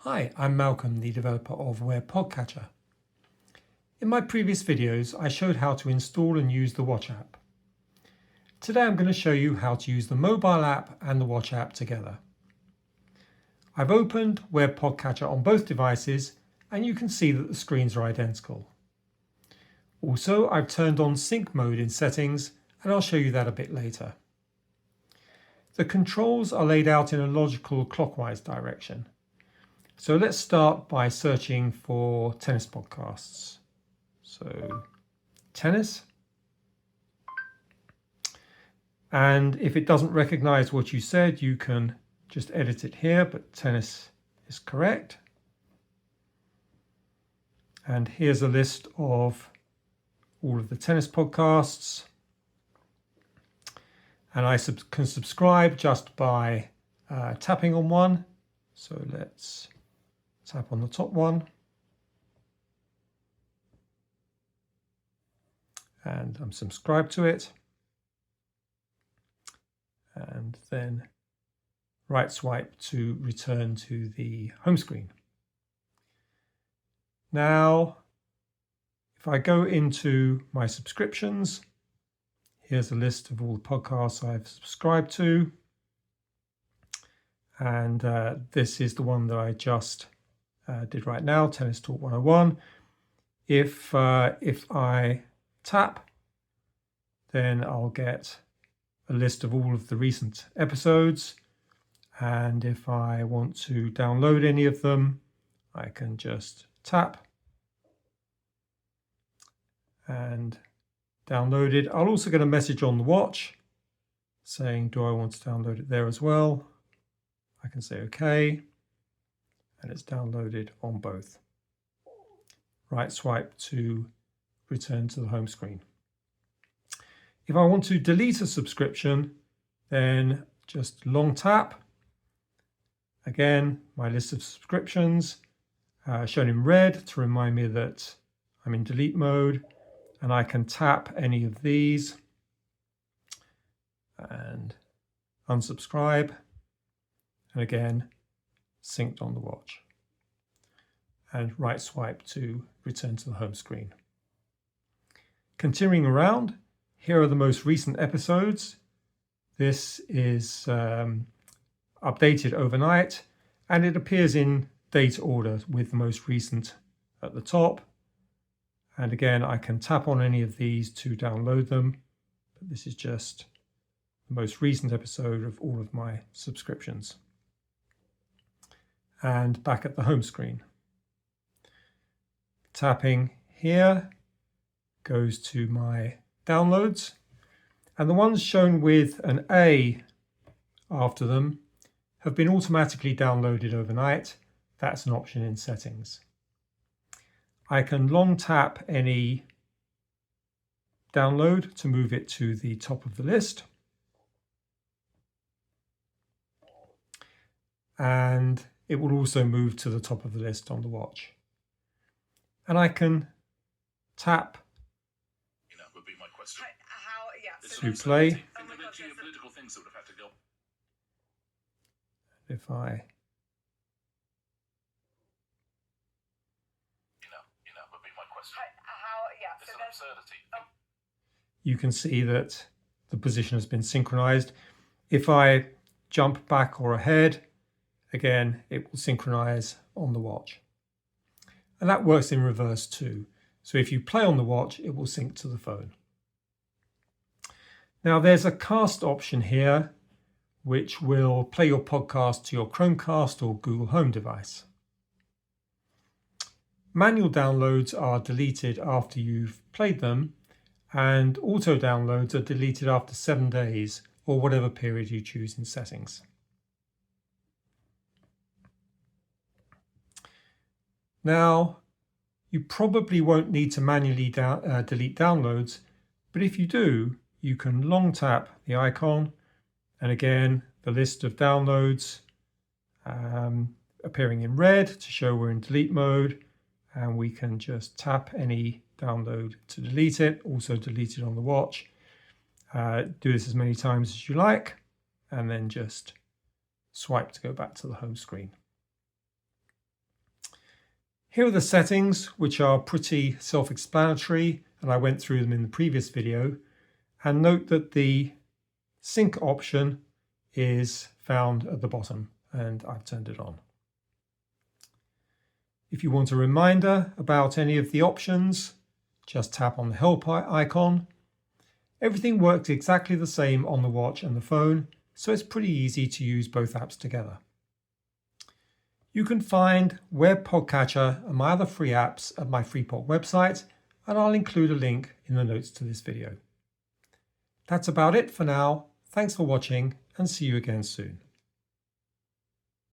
Hi, I'm Malcolm, the developer of Podcatcher. In my previous videos, I showed how to install and use the Watch app. Today I'm going to show you how to use the mobile app and the Watch app together. I've opened Podcatcher on both devices and you can see that the screens are identical. Also, I've turned on sync mode in settings and I'll show you that a bit later. The controls are laid out in a logical clockwise direction. So let's start by searching for tennis podcasts. So tennis. And if it doesn't recognize what you said, you can just edit it here, but tennis is correct. And here's a list of all of the tennis podcasts. And I can subscribe just by tapping on one. So let's tap on the top one. And I'm subscribed to it. And then right swipe to return to the home screen. Now, if I go into my subscriptions, here's a list of all the podcasts I've subscribed to. And this is the one that I just did right now, Tennis Talk 101. If I tap, then I'll get a list of all of the recent episodes. And if I want to download any of them, I can just tap and download it. I'll also get a message on the watch saying, do I want to download it there as well? I can say OK, and it's downloaded on both. Right swipe to return to the home screen. If I want to delete a subscription, then just long tap. Again, my list of subscriptions shown in red to remind me that I'm in delete mode, and I can tap any of these and unsubscribe. And again, synced on the watch. And right swipe to return to the home screen. Continuing around, here are the most recent episodes. This is updated overnight, and it appears in date order with the most recent at the top. And again, I can tap on any of these to download them, but this is just the most recent episode of all of my subscriptions. And back at the home screen. Tapping here goes to my downloads, and the ones shown with an A after them have been automatically downloaded overnight. That's an option in settings. I can long tap any download to move it to the top of the list. And it will also move to the top of the list on the watch. And I can tap would be my question. To play. Geopolitical things that would have had to go. If I would be my question. It's an absurdity. You can see that the position has been synchronized. If I jump back or ahead, again, it will synchronize on the watch. And that works in reverse too. So if you play on the watch, it will sync to the phone. Now there's a cast option here, which will play your podcast to your Chromecast or Google Home device. Manual downloads are deleted after you've played them, and auto downloads are deleted after 7 days or whatever period you choose in settings. Now, you probably won't need to manually delete downloads, but if you do, you can long tap the icon, and again, the list of downloads appearing in red to show we're in delete mode, and we can just tap any download to delete it, also delete it on the watch. Do this as many times as you like, and then just swipe to go back to the home screen. Here are the settings, which are pretty self-explanatory, and I went through them in the previous video. And note that the sync option is found at the bottom, and I've turned it on. If you want a reminder about any of the options, just tap on the help icon. Everything works exactly the same on the watch and the phone, so it's pretty easy to use both apps together. You can find Web Podcatcher and my other free apps at my FreePod website, and I'll include a link in the notes to this video. That's about it for now. Thanks for watching, and see you again soon.